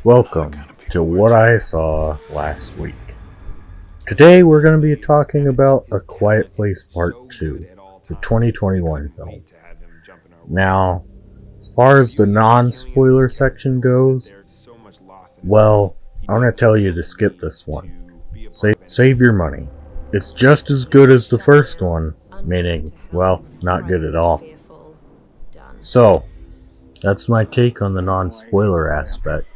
Welcome to What I Saw Last Week. Today we're going to be talking about A Quiet Place Part 2, the 2021 film. Now, as far as the non-spoiler section goes, well, I'm going to tell you to skip this one. Save your money. It's just as good as the first one, meaning, well, not good at all. So, that's my take on the non-spoiler aspect.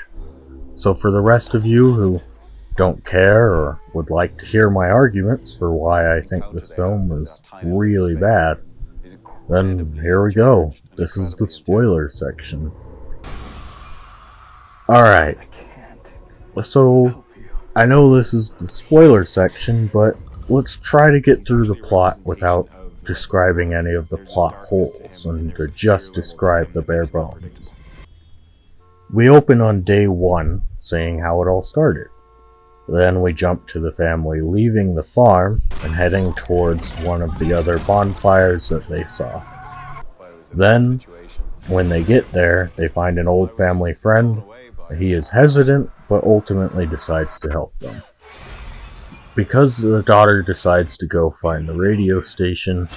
So for the rest of you who don't care or would like to hear my arguments for why I think this film is really bad, then here we go. This is the spoiler section. Alright, so I know this is the spoiler section, but let's try to get through the plot without describing any of the plot holes and to just describe the bare bones. We open on day 1, saying how it all started. Then we jump to the family leaving the farm and heading towards one of the other bonfires that they saw. Then, when they get there, they find an old family friend. He is hesitant, but ultimately decides to help them. Because the daughter decides to go find the radio station,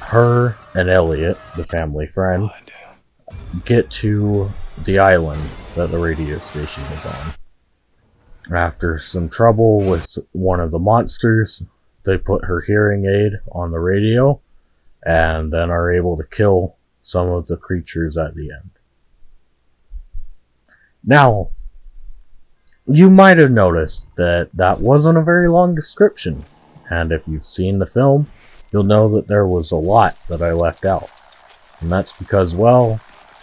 her and Elliott, the family friend, get to the island that the radio station is on. After some trouble with one of the monsters, they put her hearing aid on the radio and then are able to kill some of the creatures at the end. Now, you might have noticed that that wasn't a very long description, and if you've seen the film, you'll know that there was a lot that I left out. And that's because, well,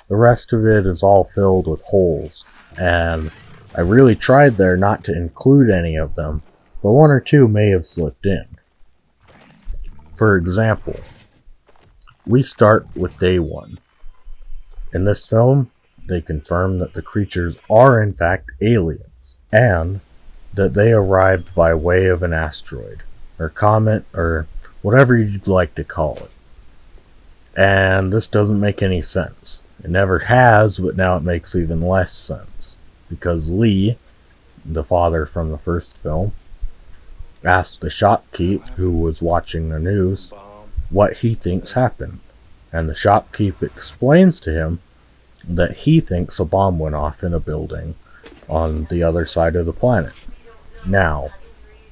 the rest of it is all filled with holes, and I really tried there not to include any of them, but one or two may have slipped in. For example, we start with day 1. In this film, they confirm that the creatures are in fact aliens, and that they arrived by way of an asteroid, or comet, or whatever you'd like to call it. And this doesn't make any sense. It never has, but now it makes even less sense. Because Lee, the father from the first film, asked the shopkeep who was watching the news what he thinks happened. And the shopkeep explains to him that he thinks a bomb went off in a building on the other side of the planet. Now,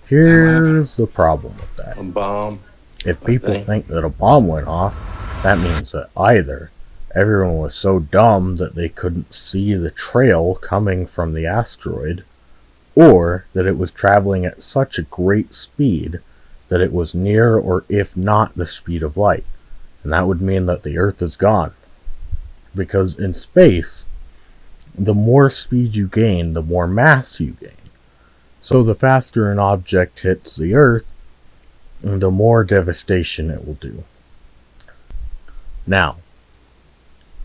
here's the problem with that. A bomb? If people think that a bomb went off, that means that either everyone was so dumb that they couldn't see the trail coming from the asteroid, or that it was traveling at such a great speed that it was near or if not the speed of light. And that would mean that the Earth is gone. Because in space, the more speed you gain, the more mass you gain. So the faster an object hits the Earth, the more devastation it will do. Now,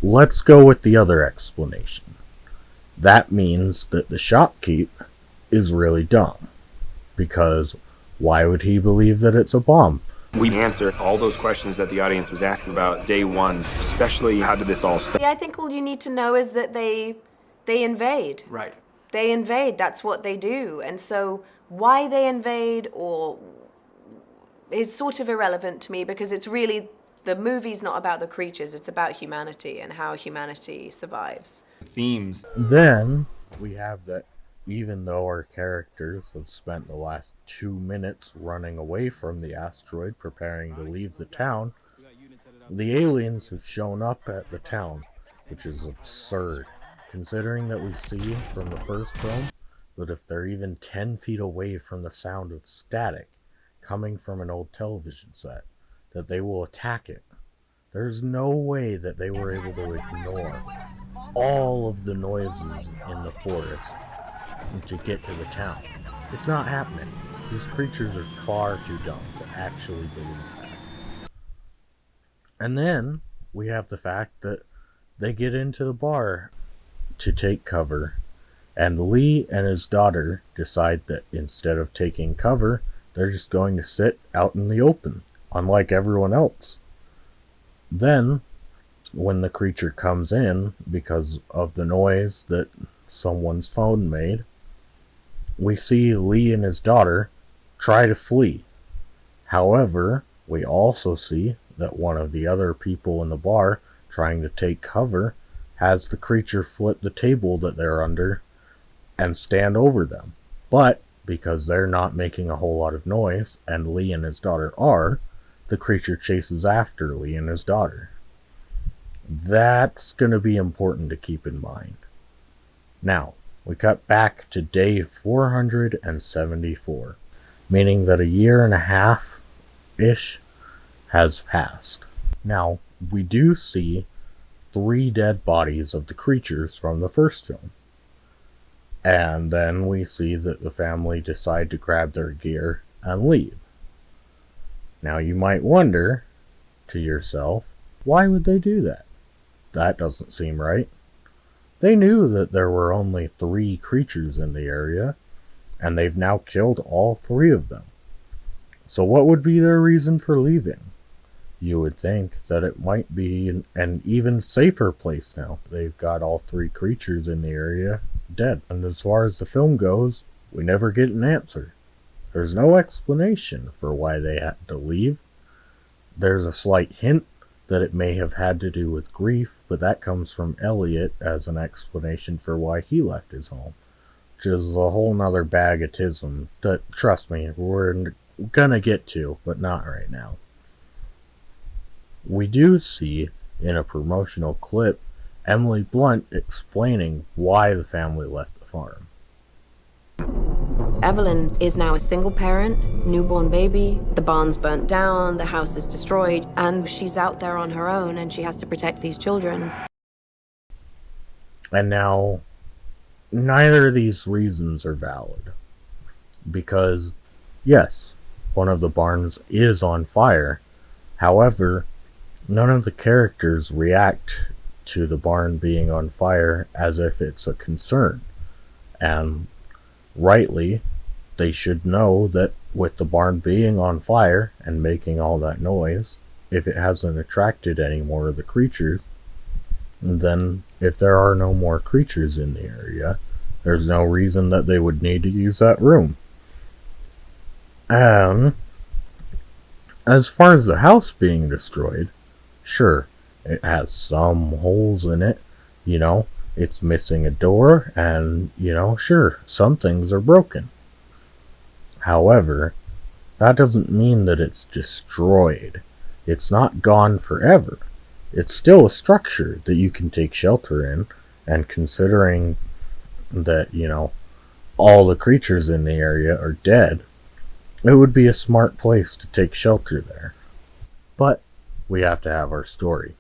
let's go with the other explanation. That means that the shopkeep is really dumb. Because why would he believe that it's a bomb? We answered all those questions that the audience was asking about day 1, especially how did this all start? I think all you need to know is that they invade. Right. They invade, that's what they do. And so why they invade or is sort of irrelevant to me, because it's really, the movie's not about the creatures, it's about humanity and how humanity survives. Themes. Then we have that even though our characters have spent the last 2 minutes running away from the asteroid preparing to leave the town, the aliens have shown up at the town, which is absurd, considering that we see from the first film that if they're even 10 feet away from the sound of static coming from an old television set, that they will attack it. There's no way that they were able to ignore all of the noises in the forest to get to the town. It's not happening. These creatures are far too dumb to actually believe that. And then we have the fact that they get into the bar to take cover, and Lee and his daughter decide that instead of taking cover, they're just going to sit out in the open, unlike everyone else. Then, when the creature comes in, because of the noise that someone's phone made, we see Lee and his daughter try to flee. However, we also see that one of the other people in the bar trying to take cover has the creature flip the table that they're under and stand over them. But because they're not making a whole lot of noise, and Lee and his daughter are, the creature chases after Lee and his daughter. That's going to be important to keep in mind. Now, we cut back to day 474, meaning that a year and a half-ish has passed. Now, we do see 3 dead bodies of the creatures from the first film. And then we see that the family decide to grab their gear and leave. Now you might wonder to yourself, why would they do that? That doesn't seem right. They knew that there were only 3 creatures in the area, and they've now killed all 3 of them. So what would be their reason for leaving? You would think that it might be an even safer place now. They've got all 3 creatures in the area dead. And as far as the film goes, we never get an answer. There's no explanation for why they had to leave. There's a slight hint that it may have had to do with grief, but that comes from Elliott as an explanation for why he left his home, which is a whole nother bag of tism that, trust me, we're gonna get to, but not right now. We do see, in a promotional clip, Emily Blunt explaining why the family left the farm. Evelyn is now a single parent, newborn baby, the barn's burnt down, the house is destroyed, and she's out there on her own and she has to protect these children. And now, neither of these reasons are valid. Because, yes, one of the barns is on fire. However, none of the characters react to the barn being on fire as if it's a concern. And rightly, they should know that with the barn being on fire and making all that noise, if it hasn't attracted any more of the creatures, then if there are no more creatures in the area, there's no reason that they would need to use that room. And as far as the house being destroyed, sure, it has some holes in it, it's missing a door, and, sure, some things are broken. However, that doesn't mean that it's destroyed. It's not gone forever. It's still a structure that you can take shelter in, and considering that, all the creatures in the area are dead, it would be a smart place to take shelter there. But we have to have our story.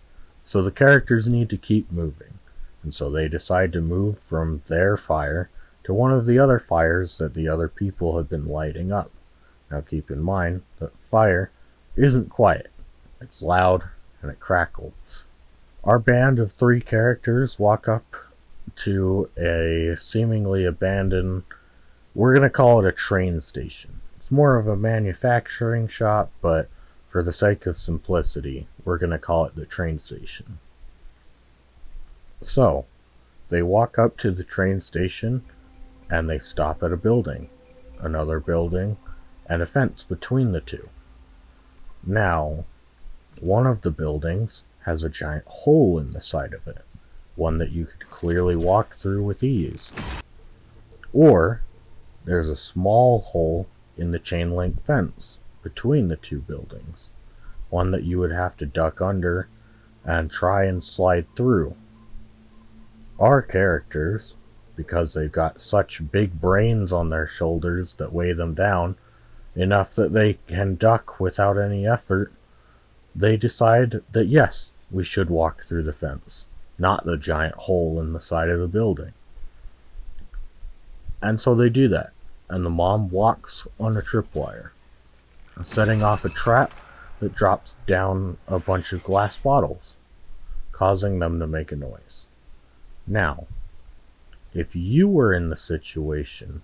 So the characters need to keep moving, and so they decide to move from their fire to one of the other fires that the other people have been lighting up. Now keep in mind that fire isn't quiet. It's loud and it crackles. Our band of 3 characters walk up to a seemingly abandoned, we're going to call it a train station. It's more of a manufacturing shop, but for the sake of simplicity, we're going to call it the train station. So, they walk up to the train station, and they stop at a building, another building, and a fence between the 2. Now, one of the buildings has a giant hole in the side of it, one that you could clearly walk through with ease. Or, there's a small hole in the chain link fence between the 2 buildings, one that you would have to duck under and try and slide through. Our characters, because they've got such big brains on their shoulders that weigh them down enough that they can duck without any effort, they decide that yes, we should walk through the fence, not the giant hole in the side of the building. And so they do that, and the mom walks on a tripwire, setting off a trap that drops down a bunch of glass bottles, causing them to make a noise. Now, if you were in the situation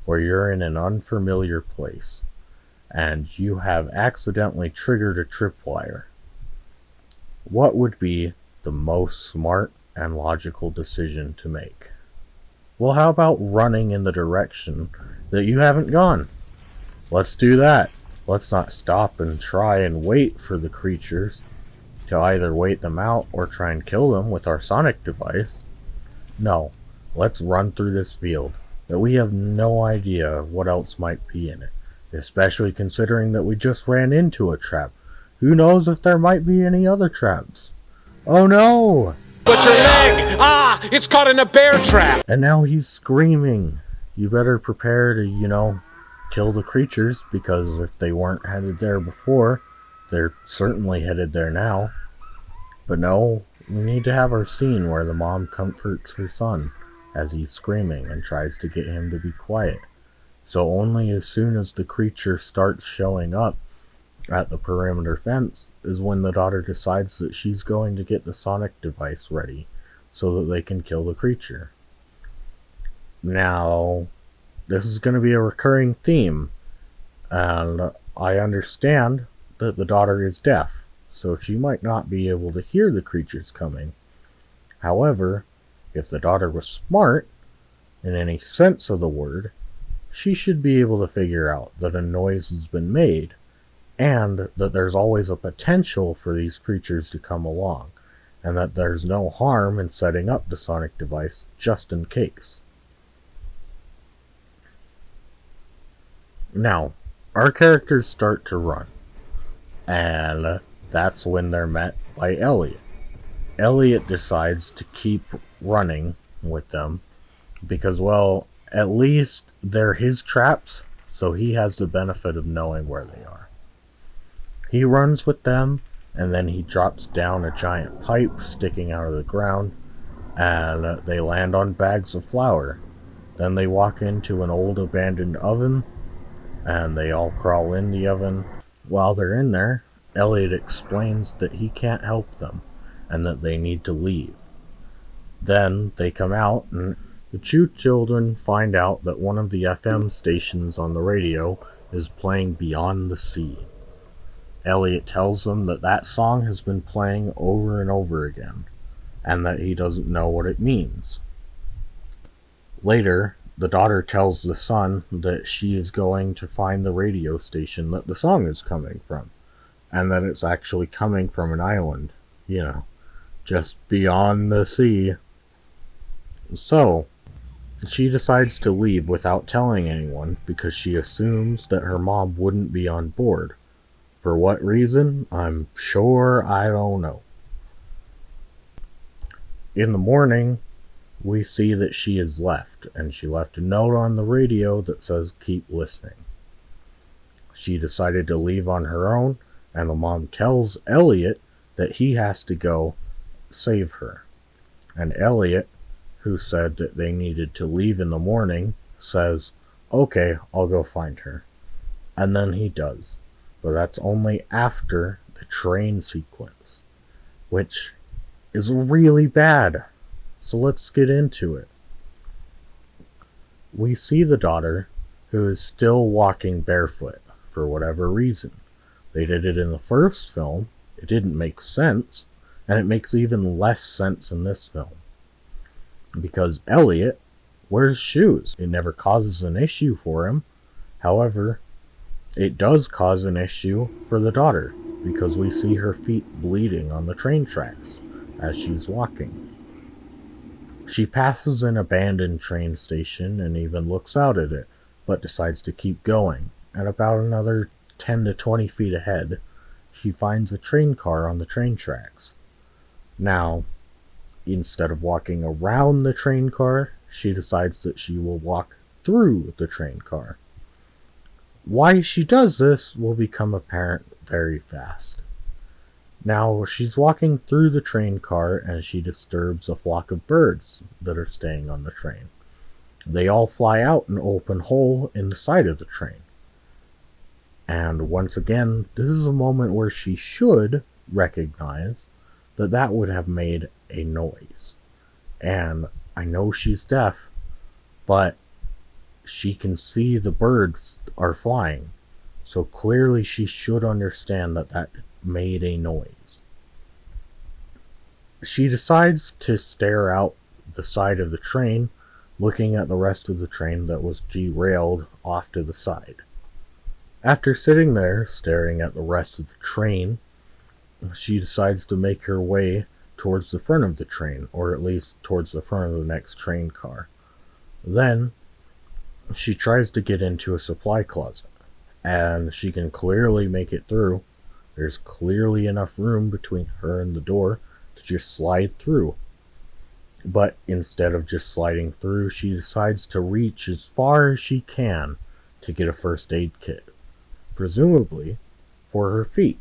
where you're in an unfamiliar place and you have accidentally triggered a tripwire, what would be the most smart and logical decision to make? Well, how about running in the direction that you haven't gone? Let's do that. Let's not stop and try and wait for the creatures to either wait them out or try and kill them with our sonic device. No, let's run through this field that we have no idea what else might be in it, especially considering that we just ran into a trap. Who knows if there might be any other traps? Oh no! But your leg! Ah! It's caught in a bear trap! And now he's screaming. You better prepare to, kill the creatures, because if they weren't headed there before, they're certainly headed there now. But no, we need to have our scene where the mom comforts her son as he's screaming and tries to get him to be quiet. So only as soon as the creature starts showing up at the perimeter fence is when the daughter decides that she's going to get the sonic device ready so that they can kill the creature. Now, this is going to be a recurring theme, and I understand that the daughter is deaf, so she might not be able to hear the creatures coming. However, if the daughter was smart, in any sense of the word, she should be able to figure out that a noise has been made, and that there's always a potential for these creatures to come along, and that there's no harm in setting up the sonic device just in case. Now, our characters start to run, and that's when they're met by Elliott. Elliott decides to keep running with them because, well, at least they're his traps, so he has the benefit of knowing where they are. He runs with them, and then he drops down a giant pipe sticking out of the ground, and they land on bags of flour. Then they walk into an old abandoned oven, and they all crawl in the oven. While they're in there, Elliott explains that he can't help them, and that they need to leave. Then they come out, and the two children find out that one of the FM stations on the radio is playing Beyond the Sea. Elliott tells them that that song has been playing over and over again, and that he doesn't know what it means. Later, the daughter tells the son that she is going to find the radio station that the song is coming from, and that it's actually coming from an island, just beyond the sea. So, she decides to leave without telling anyone because she assumes that her mom wouldn't be on board. For what reason? I'm sure I don't know. In the morning, we see that she has left, and she left a note on the radio that says, "Keep listening." She decided to leave on her own, and the mom tells Elliott that he has to go save her. And Elliott, who said that they needed to leave in the morning, says, "Okay, I'll go find her." And then he does. But that's only after the train sequence, which is really bad. So let's get into it. We see the daughter, who is still walking barefoot for whatever reason. They did it in the first film, it didn't make sense, and it makes even less sense in this film. Because Elliott wears shoes. It never causes an issue for him. However, it does cause an issue for the daughter, because we see her feet bleeding on the train tracks as she's walking. She passes an abandoned train station and even looks out at it, but decides to keep going. At about another 10 to 20 feet ahead, she finds a train car on the train tracks. Now, instead of walking around the train car, she decides that she will walk through the train car. Why she does this will become apparent very fast. Now, she's walking through the train car and she disturbs a flock of birds that are staying on the train. They all fly out an open hole in the side of the train. And once again, this is a moment where she should recognize that that would have made a noise. And I know she's deaf, but she can see the birds are flying, so clearly she should understand that that made a noise. She decides to stare out the side of the train, looking at the rest of the train that was derailed off to the side. After sitting there, staring at the rest of the train, she decides to make her way towards the front of the train, or at least towards the front of the next train car. Then, she tries to get into a supply closet, and she can clearly make it through. There's clearly enough room between her and the door to just slide through. But instead of just sliding through, she decides to reach as far as she can to get a first aid kit, presumably for her feet,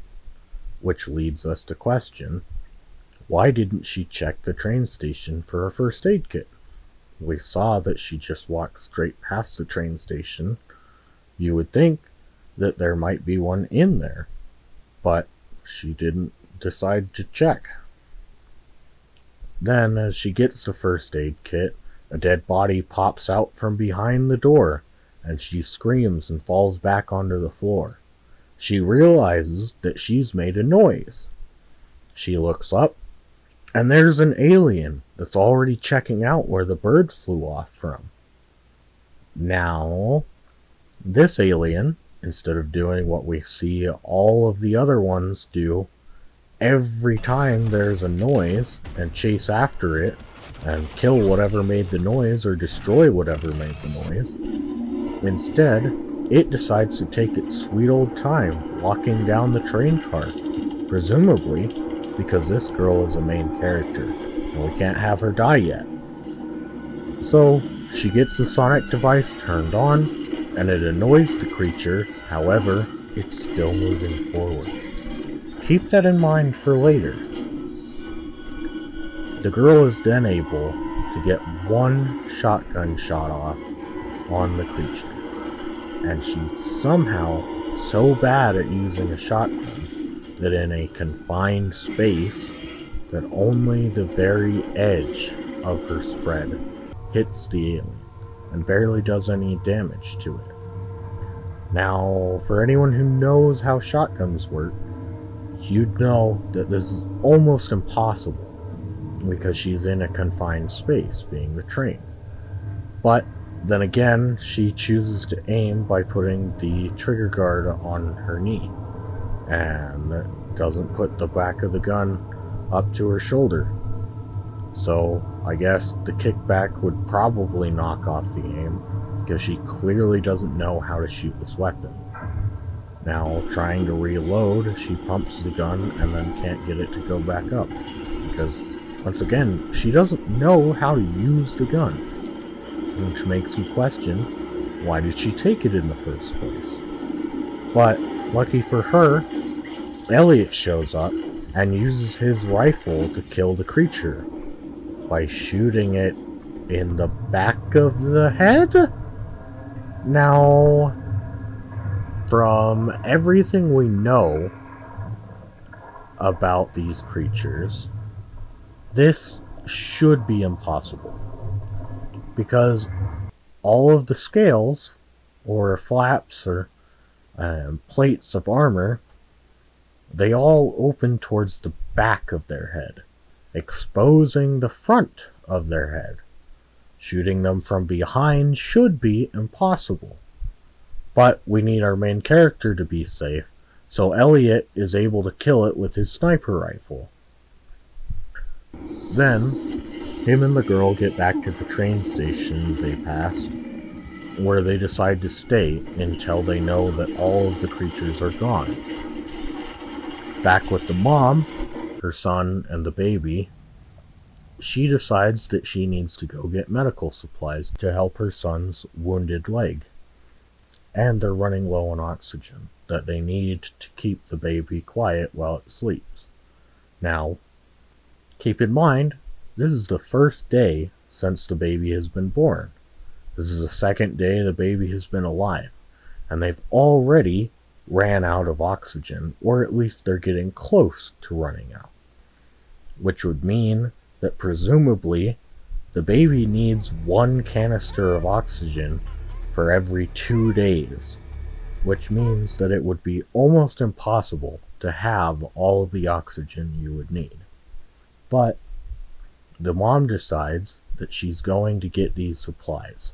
which leads us to question, why didn't she check the train station for a first aid kit? We saw that she just walked straight past the train station. You would think that there might be one in there, but she didn't decide to check. Then, as she gets the first aid kit, a dead body pops out from behind the door, and she screams and falls back onto the floor. She realizes that she's made a noise. She looks up, and there's an alien that's already checking out where the bird flew off from. Now, this alien, instead of doing what we see all of the other ones do, every time there's a noise and chase after it and kill whatever made the noise or destroy whatever made the noise, instead, it decides to take its sweet old time walking down the train car, presumably because this girl is a main character and we can't have her die yet. So she gets the sonic device turned on and it annoys the creature, however, it's still moving forward. Keep that in mind for later. The girl is then able to get one shotgun shot off on the creature, and she's somehow so bad at using a shotgun that in a confined space that only the very edge of her spread hits the alien and barely does any damage to it. Now, for anyone who knows how shotguns work, you'd know that this is almost impossible because she's in a confined space, being the train. But then again, she chooses to aim by putting the trigger guard on her knee and doesn't put the back of the gun up to her shoulder. So I guess the kickback would probably knock off the aim because she clearly doesn't know how to shoot this weapon. Now, trying to reload, she pumps the gun and then can't get it to go back up because, once again, she doesn't know how to use the gun, which makes you question, why did she take it in the first place? But, lucky for her, Elliott shows up and uses his rifle to kill the creature by shooting it in the back of the head? Now, from everything we know about these creatures, this should be impossible. Because all of the scales, or flaps, or plates of armor, they all open towards the back of their head, exposing the front of their head. Shooting them from behind should be impossible. But we need our main character to be safe, so Elliott is able to kill it with his sniper rifle. Then, him and the girl get back to the train station they passed, where they decide to stay until they know that all of the creatures are gone. Back with the mom, her son, and the baby, she decides that she needs to go get medical supplies to help her son's wounded leg. And they're running low on oxygen that they need to keep the baby quiet while it sleeps. Now, keep in mind, this is the first day since the baby has been born. This is the second day the baby has been alive, and they've already ran out of oxygen, or at least they're getting close to running out. Which would mean that presumably the baby needs 1 canister of oxygen for every 2 days, which means that it would be almost impossible to have all of the oxygen you would need. But the mom decides that she's going to get these supplies.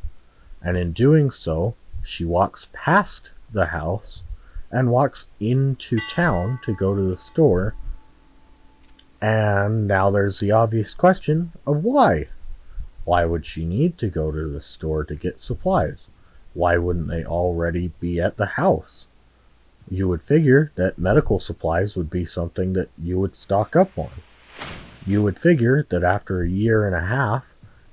And in doing so, she walks past the house and walks into town to go to the store. And now there's the obvious question of why. Why would she need to go to the store to get supplies? Why wouldn't they already be at the house? You would figure that medical supplies would be something that you would stock up on. You would figure that after a year and a half,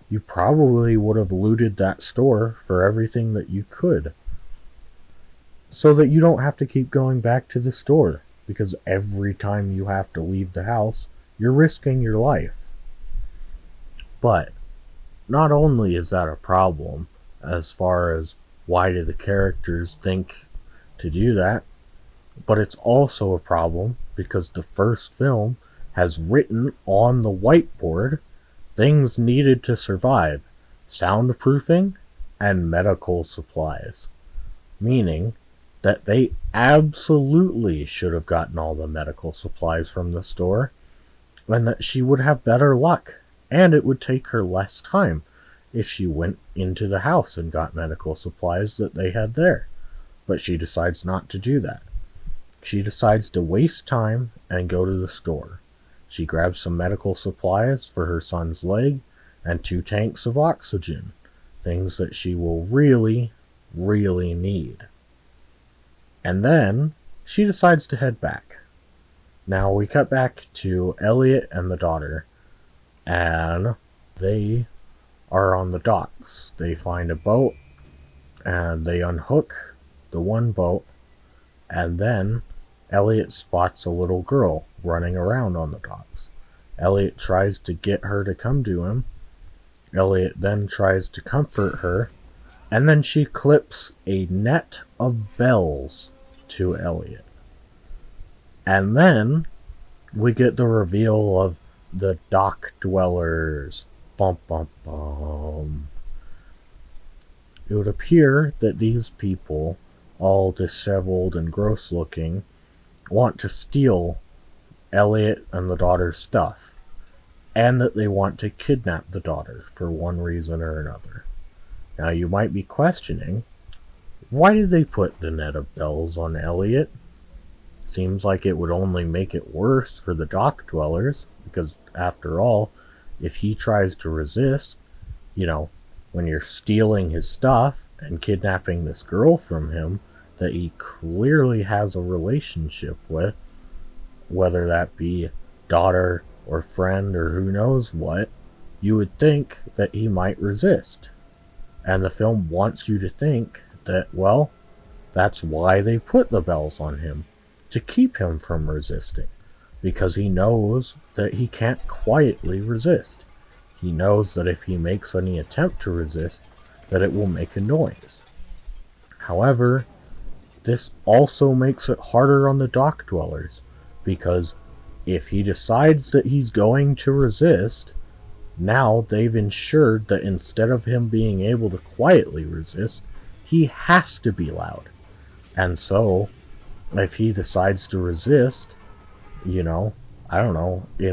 you probably would have looted that store for everything that you could, so that you don't have to keep going back to the store, because every time you have to leave the house, you're risking your life. But not only is that a problem as far as why do the characters think to do that, but it's also a problem because the first film has written on the whiteboard things needed to survive: soundproofing and medical supplies. Meaning that they absolutely should have gotten all the medical supplies from the store, and that she would have better luck, and it would take her less time if she went into the house and got medical supplies that they had there. But she decides not to do that. She decides to waste time and go to the store. She grabs some medical supplies for her son's leg and 2 tanks of oxygen, things that she will really, really need. And then she decides to head back. Now we cut back to Elliott and the daughter, and they are on the docks. They find a boat, and they unhook the one boat, and then Elliott spots a little girl running around on the docks. Elliott tries to get her to come to him. Elliott then tries to comfort her, and then she clips a net of bells to Elliott. And then we get the reveal of the dock dwellers. Bum bum bum. It would appear that these people, all disheveled and gross looking, want to steal Elliott and the daughter's stuff, and that they want to kidnap the daughter for one reason or another. Now you might be questioning, why did they put the net of bells on Elliott? Seems like it would only make it worse for the dock dwellers, because after all, if he tries to resist, when you're stealing his stuff and kidnapping this girl from him that he clearly has a relationship with, whether that be daughter or friend or who knows what, you would think that he might resist. And the film wants you to think that, well, that's why they put the bells on him, to keep him from resisting, because he knows that he can't quietly resist. He knows that if he makes any attempt to resist, that it will make a noise. However, this also makes it harder on the dock dwellers, because if he decides that he's going to resist, now they've ensured that instead of him being able to quietly resist, he has to be loud. And so, if he decides to resist, in a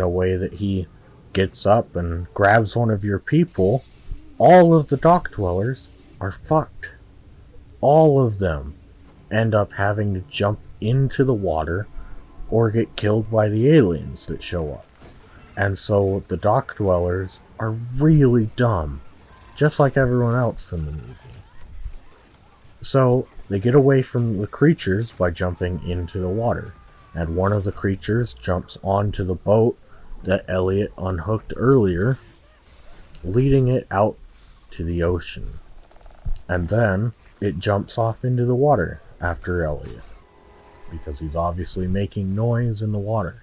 way that he gets up and grabs one of your people, all of the dock dwellers are fucked. All of them end up having to jump into the water or get killed by the aliens that show up. And so the dock dwellers are really dumb, just like everyone else in the movie. So they get away from the creatures by jumping into the water, and one of the creatures jumps onto the boat that Elliott unhooked earlier, leading it out to the ocean. And then it jumps off into the water after Elliott, because he's obviously making noise in the water.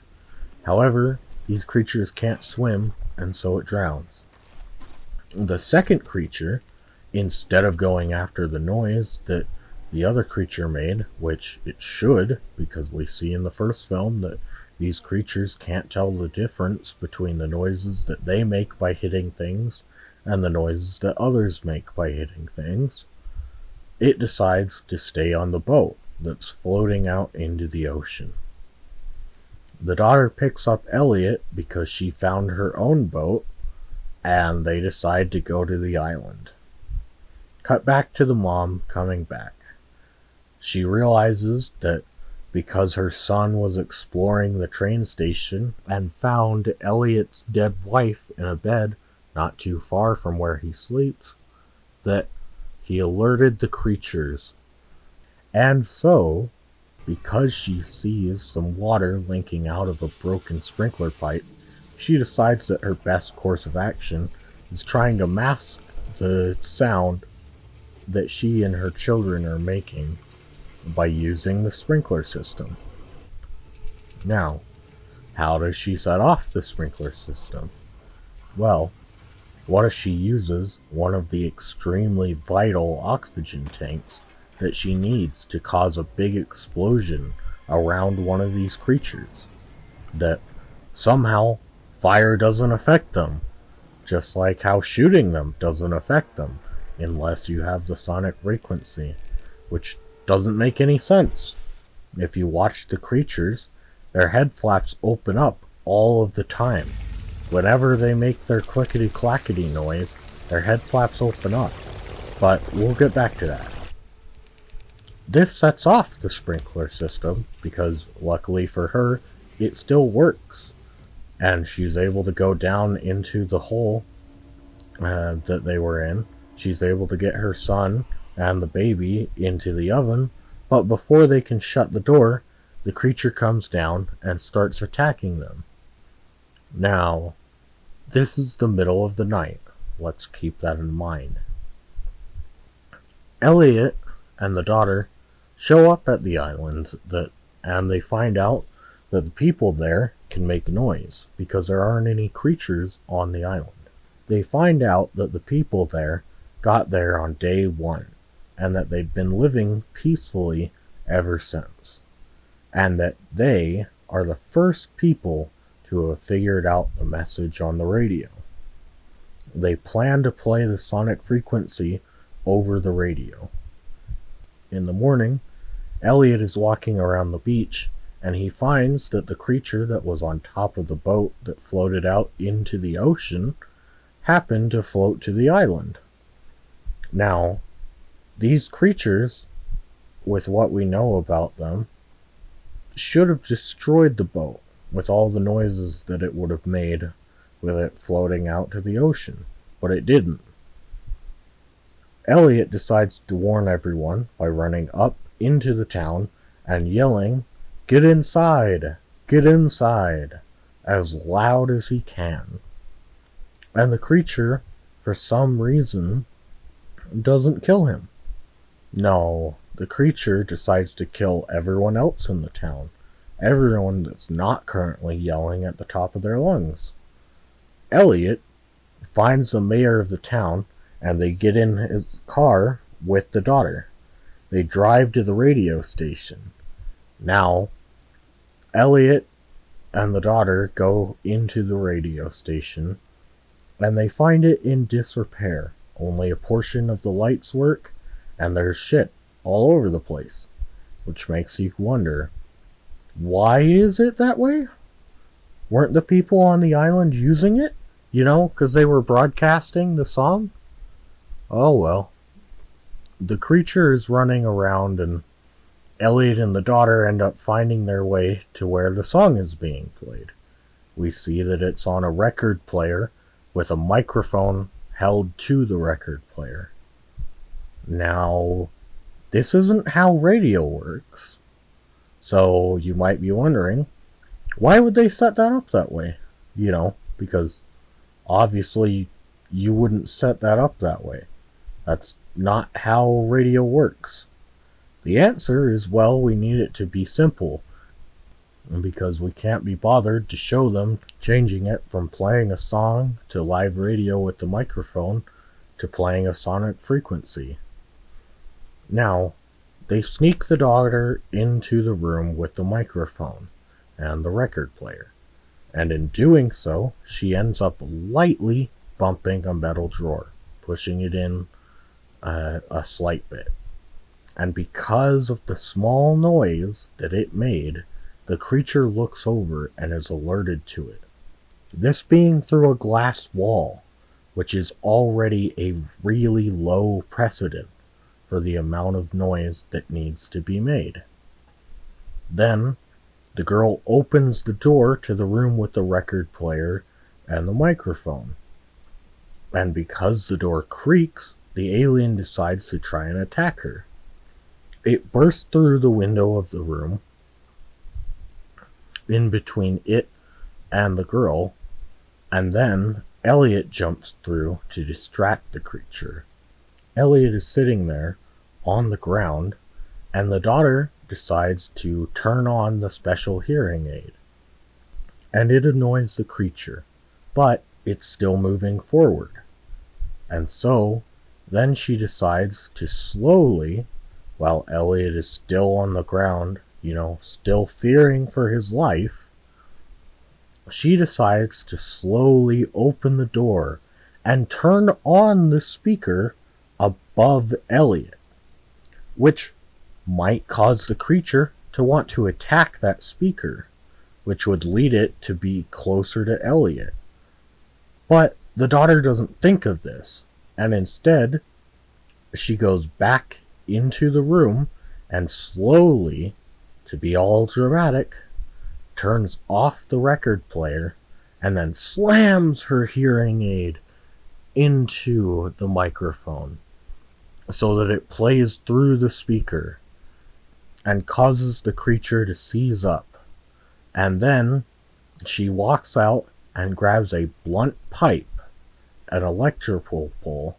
However, these creatures can't swim, and so it drowns. The second creature, instead of going after the noise that the other creature made, which it should, because we see in the first film that these creatures can't tell the difference between the noises that they make by hitting things and the noises that others make by hitting things, it decides to stay on the boat that's floating out into the ocean. The daughter picks up Elliott because she found her own boat, and they decide to go to the island. Cut back to the mom coming back. She realizes that because her son was exploring the train station and found Elliott's dead wife in a bed not too far from where he sleeps, that he alerted the creatures. And so, because she sees some water linking out of a broken sprinkler pipe, she decides that her best course of action is trying to mask the sound that she and her children are making by using the sprinkler system. Now, how does she set off the sprinkler system? Well, what if she uses one of the extremely vital oxygen tanks that she needs to cause a big explosion around one of these creatures? That somehow fire doesn't affect them, just like how shooting them doesn't affect them, unless you have the sonic frequency, which doesn't make any sense. If you watch the creatures, their head flaps open up all of the time. Whenever they make their clickety-clackety noise, their head flaps open up. But we'll get back to that. This sets off the sprinkler system because, luckily for her, it still works. And she's able to go down into the hole that they were in. She's able to get her son and the baby into the oven, but before they can shut the door, the creature comes down and starts attacking them. Now, this is the middle of the night. Let's keep that in mind. Elliott and the daughter show up at the island, and they find out that the people there can make noise because there aren't any creatures on the island. They find out that the people there got there on day 1, and that they'd been living peacefully ever since, and that they are the first people to have figured out the message on the radio. They plan to play the sonic frequency over the radio. In the morning, Elliott is walking around the beach, and he finds that the creature that was on top of the boat that floated out into the ocean happened to float to the island. Now, these creatures, with what we know about them, should have destroyed the boat with all the noises that it would have made with it floating out to the ocean, but it didn't. Elliott decides to warn everyone by running up into the town and yelling, "Get inside! Get inside!" as loud as he can. And the creature, for some reason, doesn't kill him. No, the creature decides to kill everyone else in the town. Everyone that's not currently yelling at the top of their lungs. Elliott finds the mayor of the town, and they get in his car with the daughter. They drive to the radio station. Now, Elliott and the daughter go into the radio station, and they find it in disrepair. Only a portion of the lights work, and there's shit all over the place, which makes you wonder, why is it that way? Weren't the people on the island using it? You know, because they were broadcasting the song? Oh well. The creature is running around, and Elliott and the daughter end up finding their way to where the song is being played. We see that it's on a record player with a microphone held to the record player. Now, this isn't how radio works. So you might be wondering, why would they set that up that way? You know, because obviously you wouldn't set that up that way. That's not how radio works. The answer is, well, we need it to be simple, because we can't be bothered to show them changing it from playing a song to live radio with the microphone to playing a sonic frequency. Now, they sneak the daughter into the room with the microphone and the record player, and in doing so, she ends up lightly bumping a metal drawer, pushing it in a slight bit. And because of the small noise that it made, the creature looks over and is alerted to it. This being through a glass wall, which is already a really low precedent for the amount of noise that needs to be made. Then, the girl opens the door to the room with the record player and the microphone. And because the door creaks, the alien decides to try and attack her. It bursts through the window of the room in between it and the girl, and then Elliott jumps through to distract the creature. Elliott is sitting there on the ground, and the daughter decides to turn on the special hearing aid. And it annoys the creature, but it's still moving forward. And so, then she decides to slowly, while Elliott is still on the ground, still fearing for his life, she decides to slowly open the door and turn on the speaker above Elliott, which might cause the creature to want to attack that speaker, which would lead it to be closer to Elliott. But the daughter doesn't think of this, and instead, she goes back into the room and slowly, to be all dramatic, turns off the record player and then slams her hearing aid into the microphone so that it plays through the speaker and causes the creature to seize up. And then she walks out and grabs a blunt pipe, an electrical pole,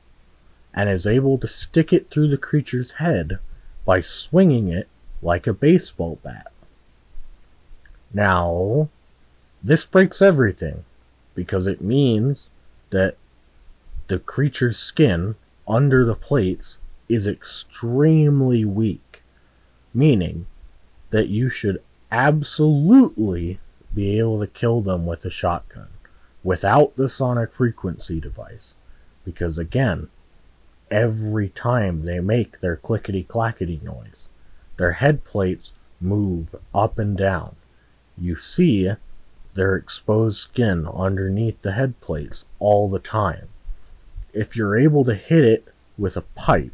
and is able to stick it through the creature's head by swinging it like a baseball bat. Now, this breaks everything, because it means that the creature's skin under the plates is extremely weak, meaning that you should absolutely be able to kill them with a shotgun without the sonic frequency device, because again, every time they make their clickety-clackety noise, their head plates move up and down. You see their exposed skin underneath the head plates all the time. If you're able to hit it with a pipe,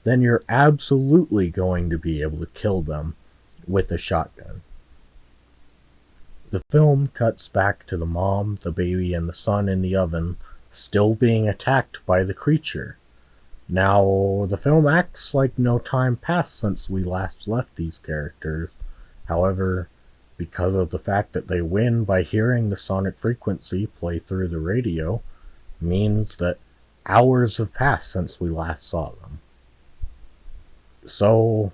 then you're absolutely going to be able to kill them with a shotgun. The film cuts back to the mom, the baby, and the son in the oven, still being attacked by the creature. Now, the film acts like no time passed since we last left these characters. However, because of the fact that they win by hearing the sonic frequency play through the radio, means that hours have passed since we last saw them. So,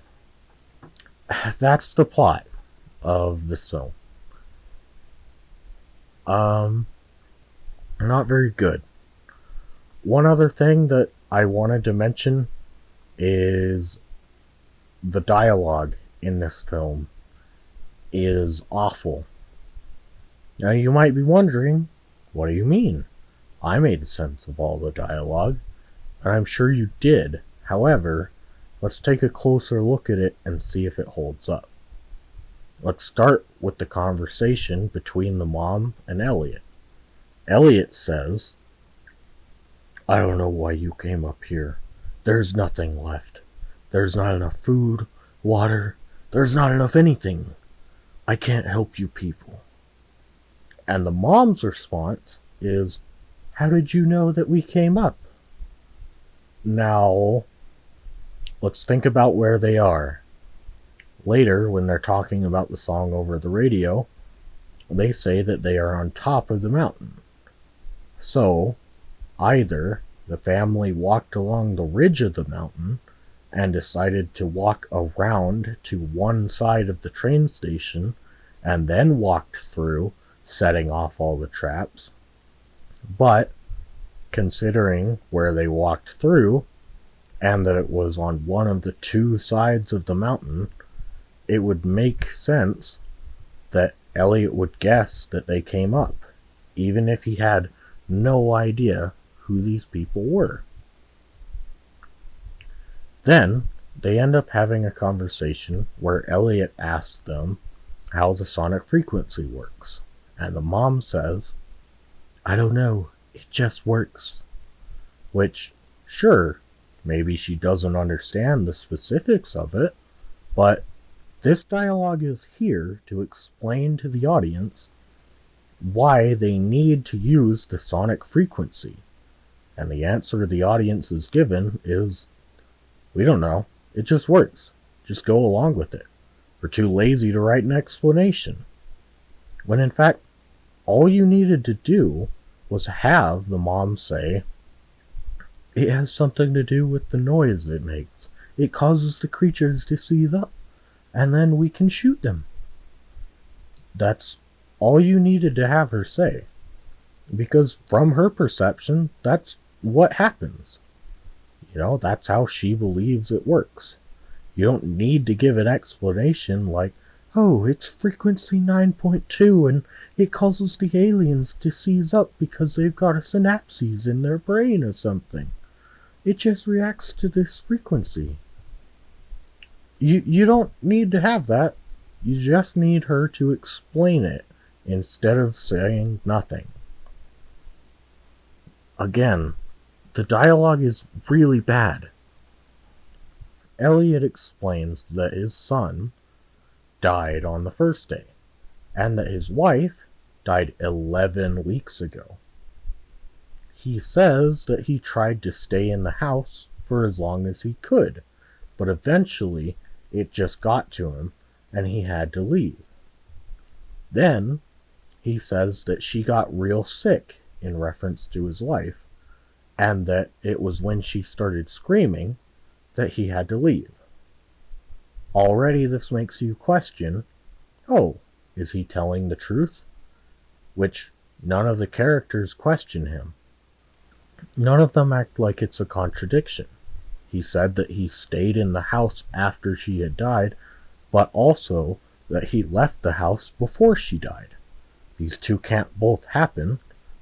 that's the plot of this film. Not very good. One other thing that I wanted to mention is the dialogue in this film is awful. Now you might be wondering, what do you mean? I made sense of all the dialogue, and I'm sure you did. However, let's take a closer look at it and see if it holds up. Let's start with the conversation between the mom and Elliott. Elliott says, "I don't know why you came up here. There's nothing left. There's not enough food, water, there's not enough anything. I can't help you people." And the mom's response is, "How did you know that we came up?" Now, let's think about where they are. Later, when they're talking about the song over the radio, they say that they are on top of the mountain. So, either the family walked along the ridge of the mountain and decided to walk around to one side of the train station and then walked through, setting off all the traps. But, considering where they walked through, and that it was on one of the two sides of the mountain, it would make sense that Elliott would guess that they came up, even if he had no idea who these people were. Then, they end up having a conversation where Elliott asks them how the sonic frequency works, and the mom says, "I don't know, it just works." which, sure, maybe she doesn't understand the specifics of it, but this dialogue is here to explain to the audience why they need to use the sonic frequency. And the answer the audience is given is, we don't know, it just works. Just go along with it. We're too lazy to write an explanation. When in fact, all you needed to do was have the mom say, it has something to do with the noise it makes. It causes the creatures to seize up, and then we can shoot them. That's all you needed to have her say. Because from her perception, that's what happens. That's how she believes it works. You don't need to give an explanation like, oh, it's frequency 9.2 and it causes the aliens to seize up because they've got a synapses in their brain or something. It just reacts to this frequency. You don't need to have that. You just need her to explain it instead of saying nothing. Again, the dialogue is really bad. Elliott explains that his son died on the first day, and that his wife died 11 weeks ago. He says that he tried to stay in the house for as long as he could, but eventually it just got to him and he had to leave. Then he says that she got real sick in reference to his wife, and that it was when she started screaming that he had to leave. Already this makes you question, oh, is he telling the truth? Which none of the characters question him. None of them act like it's a contradiction. He said that he stayed in the house after she had died, but also that he left the house before she died. These two can't both happen,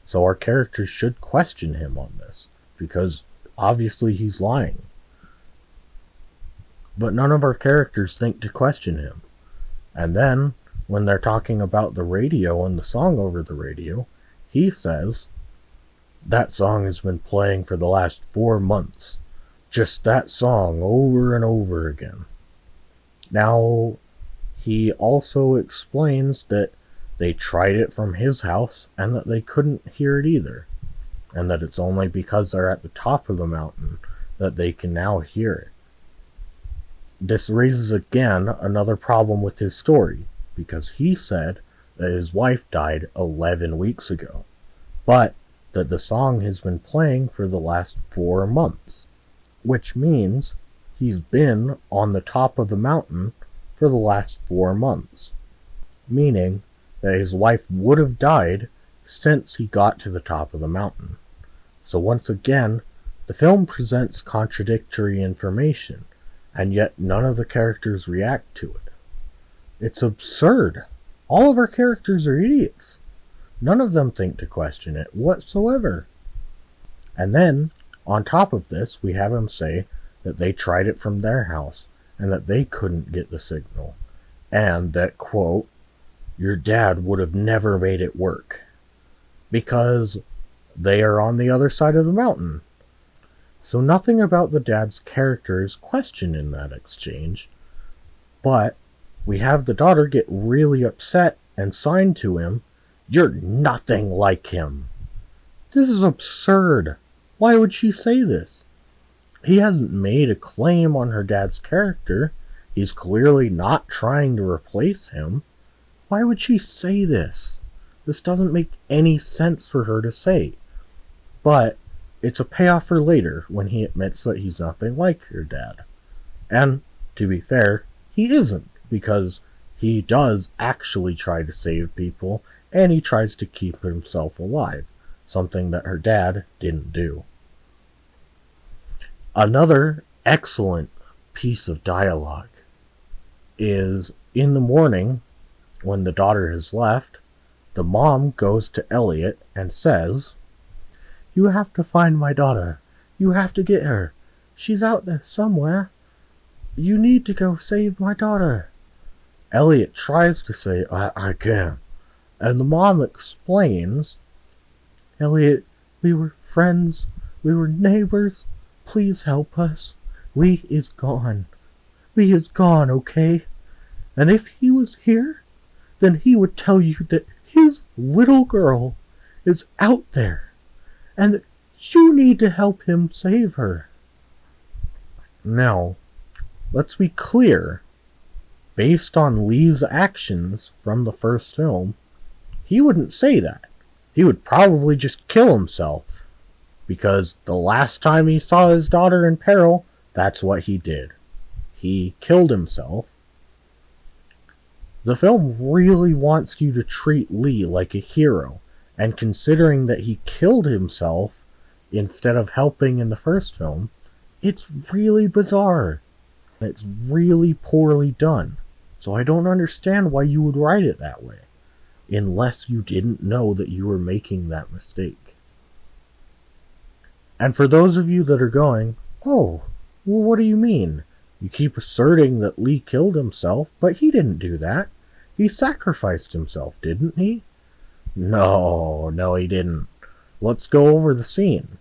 so our characters should question him on this, because obviously he's lying. But none of our characters think to question him. And then, when they're talking about the radio and the song over the radio, he says, that song has been playing for the last 4 months. Just that song over and over again. Now, he also explains that they tried it from his house and that they couldn't hear it either. And that it's only because they're at the top of the mountain that they can now hear it. This raises again another problem with his story, because he said that his wife died 11 weeks ago, but that the song has been playing for the last 4 months, which means he's been on the top of the mountain for the last 4 months, meaning that his wife would have died since he got to the top of the mountain. So once again, the film presents contradictory information, and yet none of the characters react to it. It's absurd. All of our characters are idiots. None of them think to question it whatsoever. And then, on top of this, we have him say that they tried it from their house, and that they couldn't get the signal, and that, quote, your dad would have never made it work, because they are on the other side of the mountain. So nothing about the dad's character is questioned in that exchange, but we have the daughter get really upset and sign to him, you're nothing like him. This is absurd. Why would she say this? He hasn't made a claim on her dad's character. He's clearly not trying to replace him. Why would she say this? This doesn't make any sense for her to say. But it's a payoff for later when he admits that he's nothing like her dad. And, to be fair, he isn't, because he does actually try to save people, and he tries to keep himself alive, something that her dad didn't do. Another excellent piece of dialogue is in the morning, when the daughter has left, the mom goes to Elliott and says, you have to find my daughter. You have to get her. She's out there somewhere. You need to go save my daughter. Elliott tries to say, I can't. And the mom explains, Elliott, we were friends. We were neighbors. Please help us. Lee is gone. Lee is gone, okay? And if he was here, then he would tell you that his little girl is out there, and that you need to help him save her. Now, let's be clear. Based on Lee's actions from the first film, he wouldn't say that. He would probably just kill himself. Because the last time he saw his daughter in peril, that's what he did. He killed himself. The film really wants you to treat Lee like a hero, and considering that he killed himself instead of helping in the first film, it's really bizarre. It's really poorly done. So I don't understand why you would write it that way, unless you didn't know that you were making that mistake. And for those of you that are going, oh, well, what do you mean? You keep asserting that Lee killed himself, but he didn't do that. He sacrificed himself, didn't he? No, he didn't. Let's go over the scene.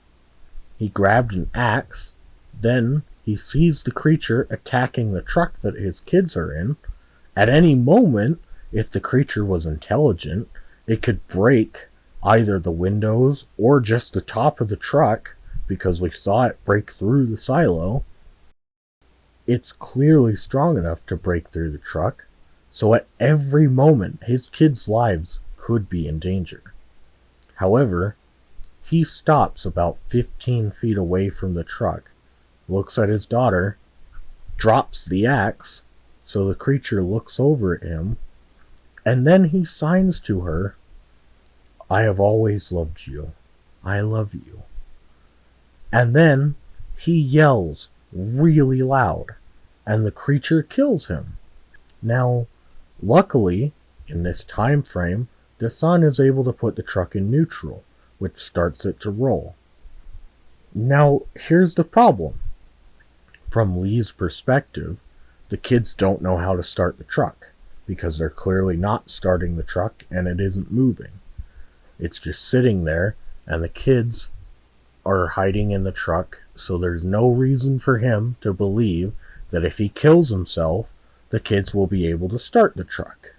He grabbed an axe, then he sees the creature attacking the truck that his kids are in. At any moment, if the creature was intelligent, it could break either the windows or just the top of the truck, because we saw it break through the silo. It's clearly strong enough to break through the truck, so at every moment his kids' lives could be in danger. However, he stops about 15 feet away from the truck, looks at his daughter, drops the axe, so the creature looks over at him, and then he signs to her, I have always loved you. I love you. And then he yells really loud, and the creature kills him. Now, luckily, in this time frame, the son is able to put the truck in neutral, which starts it to roll. Now, here's the problem. From Lee's perspective, the kids don't know how to start the truck, because they're clearly not starting the truck and it isn't moving. It's just sitting there, and the kids are hiding in the truck, so there's no reason for him to believe that if he kills himself, the kids will be able to start the truck.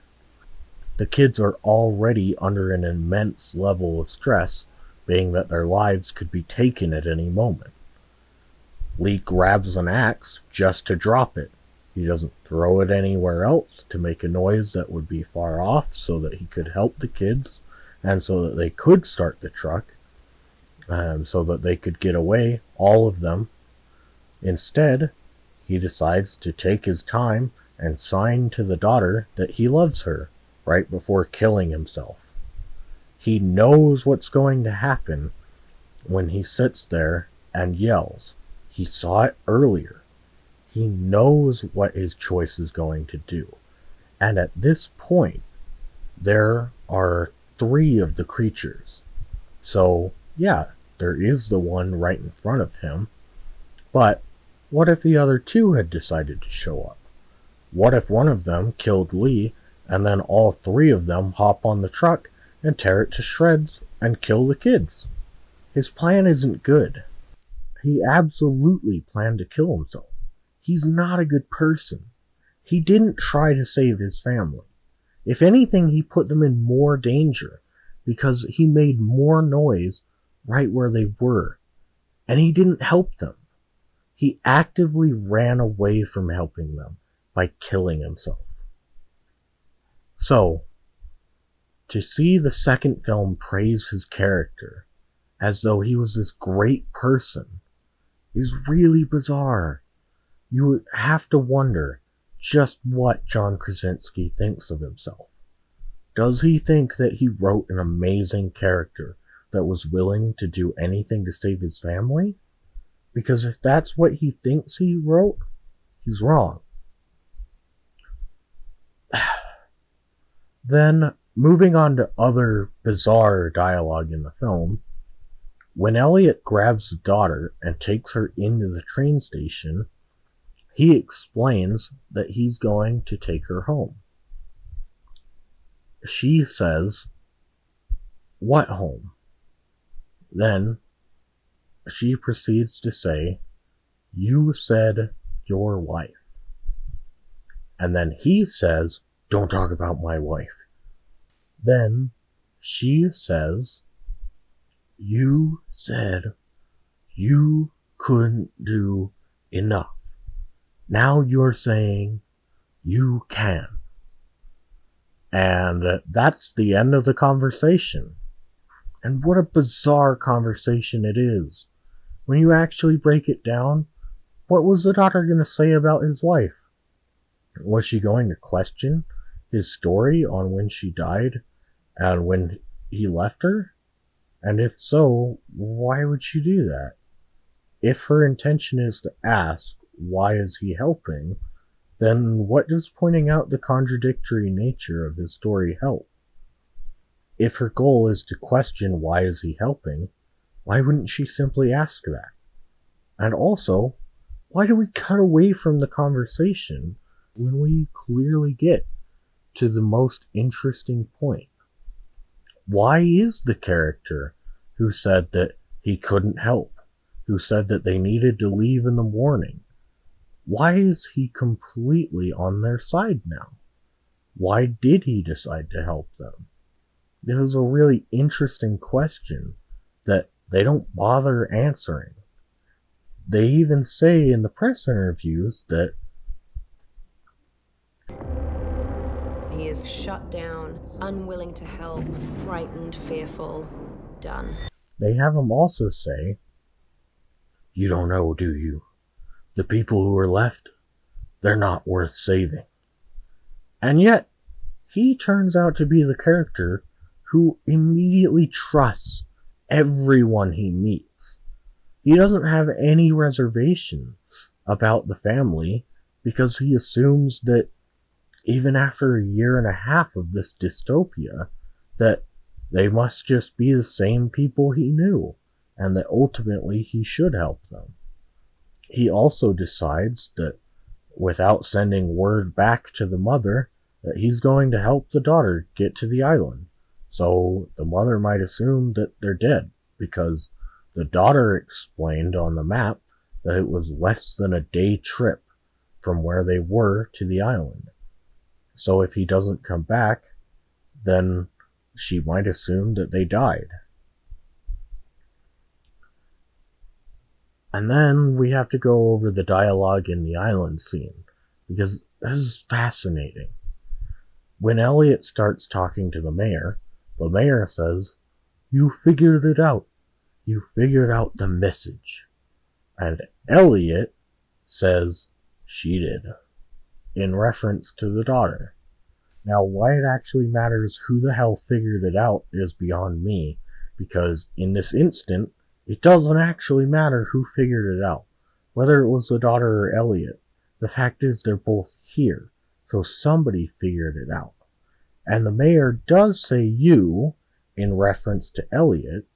The kids are already under an immense level of stress, being that their lives could be taken at any moment. Lee grabs an axe just to drop it. He doesn't throw it anywhere else to make a noise that would be far off so that he could help the kids and so that they could start the truck, so that they could get away, all of them. Instead, he decides to take his time and sign to the daughter that he loves her right before killing himself. He knows what's going to happen when he sits there and yells. He saw it earlier. He knows what his choice is going to do. And at this point, there are 3 of the creatures. So, yeah, there is the one right in front of him. But what if the other 2 had decided to show up? What if one of them killed Lee, and then all 3 of them hop on the truck and tear it to shreds and kill the kids? His plan isn't good. He absolutely planned to kill himself. He's not a good person. He didn't try to save his family. If anything, he put them in more danger because he made more noise right where they were, and he didn't help them. He actively ran away from helping them by killing himself. So, to see the second film praise his character as though he was this great person is really bizarre. You would have to wonder just what John Krasinski thinks of himself. Does he think that he wrote an amazing character that was willing to do anything to save his family? Because if that's what he thinks he wrote, he's wrong. Then, moving on to other bizarre dialogue in the film, when Elliott grabs the daughter and takes her into the train station, he explains that he's going to take her home. She says, "What home?" Then, she proceeds to say, "You said your wife." And then he says, "Don't talk about my wife." Then she says, "You said you couldn't do enough. Now you're saying you can." And that's the end of the conversation. And what a bizarre conversation it is. When you actually break it down, what was the daughter going to say about his wife? Was she going to question his story on when she died and when he left her? And if so, why would she do that? If her intention is to ask, why is he helping, then what does pointing out the contradictory nature of his story help? If her goal is to question why is he helping, why wouldn't she simply ask that? And also, why do we cut away from the conversation when we clearly get to the most interesting point? Why is the character who said that he couldn't help, who said that they needed to leave in the morning, why is he completely on their side now? Why did he decide to help them? It is a really interesting question that they don't bother answering. They even say in the press interviews that He is shut down, unwilling to help, frightened, fearful, done. they have him also say, "You don't know, do you? The people who are left, they're not worth saving." And yet, he turns out to be the character who immediately trusts everyone he meets. He doesn't have any reservations about the family because he assumes that even after a year and a half of this dystopia, that they must just be the same people he knew, and that ultimately he should help them. He also decides that without sending word back to the mother, that he's going to help the daughter get to the island. So the mother might assume that they're dead, because the daughter explained on the map that it was less than a day trip from where they were to the island. So if he doesn't come back, then she might assume that they died. And then we have to go over the dialogue in the island scene, because this is fascinating. When Elliott starts talking to the mayor says, "You figured it out. You figured out the message." And Elliott says, "She did," in reference to the daughter. Now, why it actually matters who the hell figured it out is beyond me, because in this instant, it doesn't actually matter who figured it out, whether it was the daughter or Elliott. The fact is they're both here, so somebody figured it out. And the mayor does say "you" in reference to Elliott,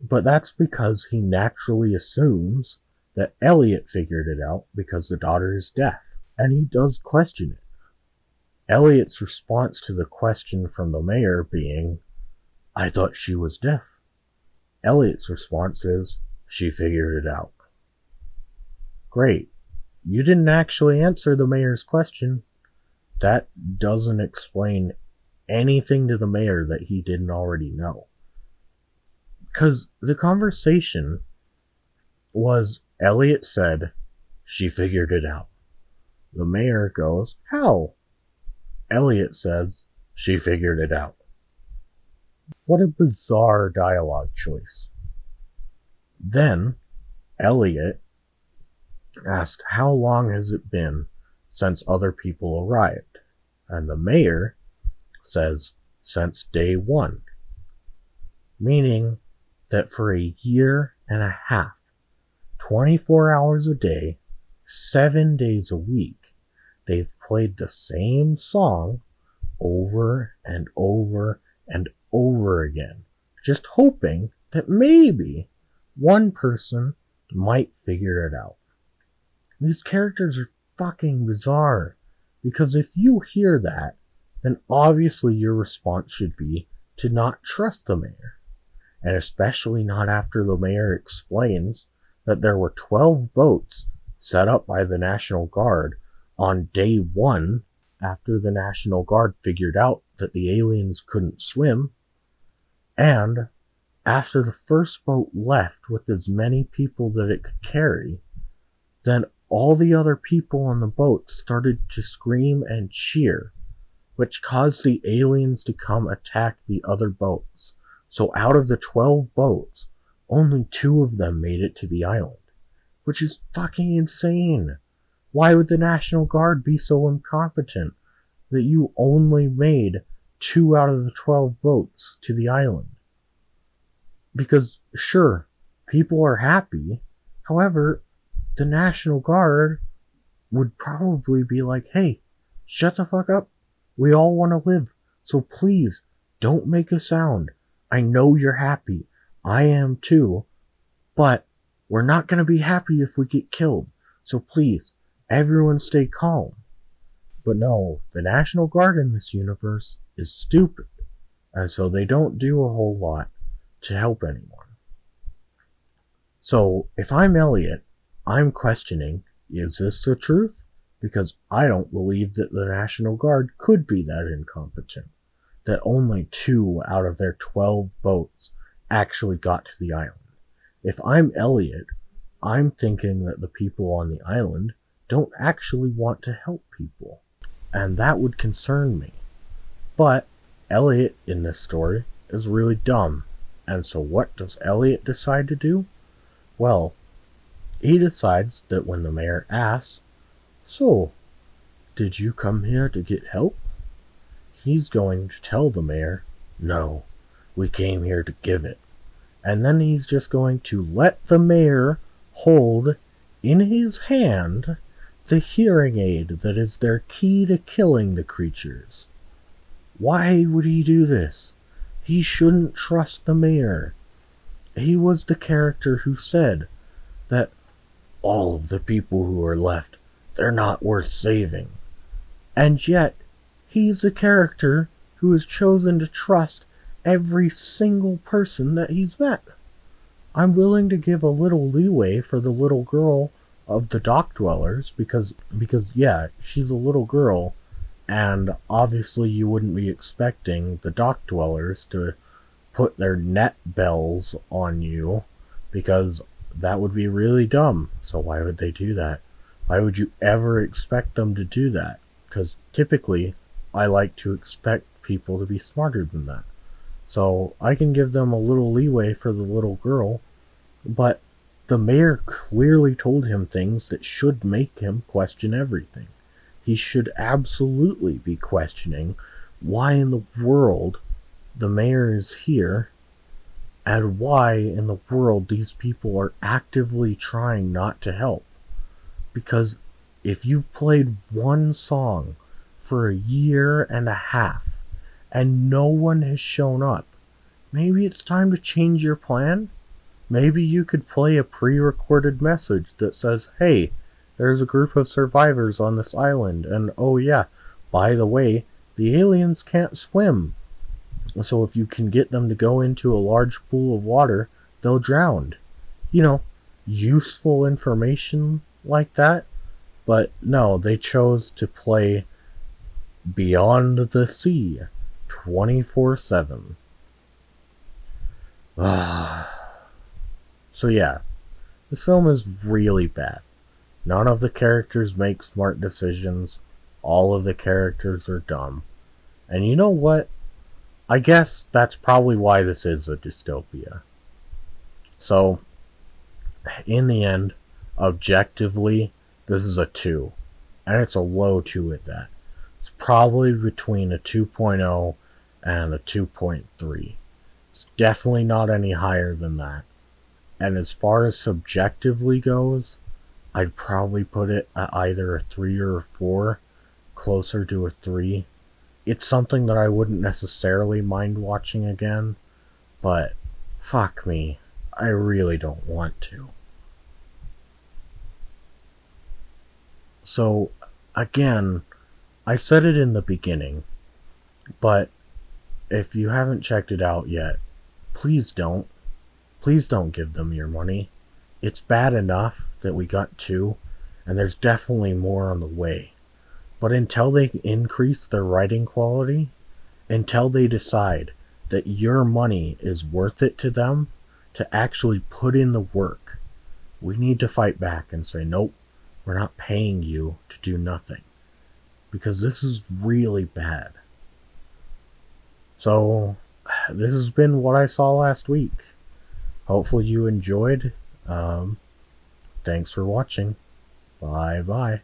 but that's because he naturally assumes that Elliott figured it out because the daughter is deaf, and he does question it. Elliott's response to the question from the mayor being, "I thought she was deaf." Elliott's response is, "She figured it out." Great. You didn't actually answer the mayor's question. That doesn't explain anything to the mayor that he didn't already know. Because the conversation was, Elliott said, "She figured it out." The mayor goes, "How?" Elliott says, "She figured it out." What a bizarre dialogue choice. Then, Elliott asked, "How long has it been since other people arrived?" And the mayor says, "Since day one." Meaning that for a year and a half, 24 hours a day, 7 days a week, they've played the same song over and over and over again, just hoping that maybe one person might figure it out. These characters are fucking bizarre, because if you hear that, then obviously your response should be to not trust the mayor. and especially not after the mayor explains that there were 12 boats set up by the National Guard on day 1 after the National Guard figured out that the aliens couldn't swim, and after the first boat left with as many people that it could carry, then all the other people on the boat started to scream and cheer, which caused the aliens to come attack the other boats. So out of the 12 boats, only 2 of them made it to the island, which is fucking insane. Why would the National Guard be so incompetent that you only made 2 out of the 12 boats to the island? Because, sure, people are happy. However, the National Guard would probably be like, hey, shut the fuck up. We all want to live. So please, don't make a sound. I know you're happy. I am too. But we're not going to be happy if we get killed. So please, everyone stay calm. But no, the National Guard in this universe is stupid. And so they don't do a whole lot to help anyone. So if I'm Elliott, I'm questioning, is this the truth? Because I don't believe that the National Guard could be that incompetent, that only 2 out of their 12 boats actually got to the island. If I'm Elliott, I'm thinking that the people on the island don't actually want to help people, and that would concern me. But Elliott in this story is really dumb, and so what does Elliott decide to do? Well, he decides that when the mayor asks, so, did you come here to get help? He's going to tell the mayor, no, we came here to give it. And then he's just going to let the mayor hold in his hand the hearing aid that is their key to killing the creatures. Why would he do this? He shouldn't trust the mayor. He was the character who said that all of the people who are left, they're not worth saving. And yet, he's the character who has chosen to trust every single person that he's met. I'm willing to give a little leeway for the little girl of the dock dwellers because yeah, she's a little girl, and obviously you wouldn't be expecting the dock dwellers to put their net bells on you, because that would be really dumb. So why would they do that? Why would you ever expect them to do that? Because typically, I like to expect people to be smarter than that. So I can give them a little leeway for the little girl, but the mayor clearly told him things that should make him question everything. He should absolutely be questioning why in the world the mayor is here, and why in the world these people are actively trying not to help. Because if you've played one song for a year and a half and no one has shown up, maybe it's time to change your plan. Maybe you could play a pre-recorded message that says, hey, there's a group of survivors on this island, and oh yeah, by the way, the aliens can't swim. So if you can get them to go into a large pool of water, they'll drown. You know, useful information like that. But no, they chose to play Beyond the Sea 24/7. So yeah, the film is really bad. None of the characters make smart decisions. All of the characters are dumb. And you know what? I guess that's probably why this is a dystopia. So, in the end, objectively, this is a 2. And it's a low 2 at that. It's probably between a 2.0 and a 2.3. It's definitely not any higher than that. And as far as subjectively goes, I'd probably put it at either a 3 or a 4, closer to a 3. It's something that I wouldn't necessarily mind watching again, but fuck me, I really don't want to. So, again, I said it in the beginning, but if you haven't checked it out yet, please don't. Please don't give them your money. It's bad enough that we got 2, and there's definitely more on the way. But until they increase their writing quality, until they decide that your money is worth it to them to actually put in the work, we need to fight back and say, nope, we're not paying you to do nothing. Because this is really bad. So, this has been what I saw last week. Hopefully you enjoyed. Thanks for watching. Bye-bye.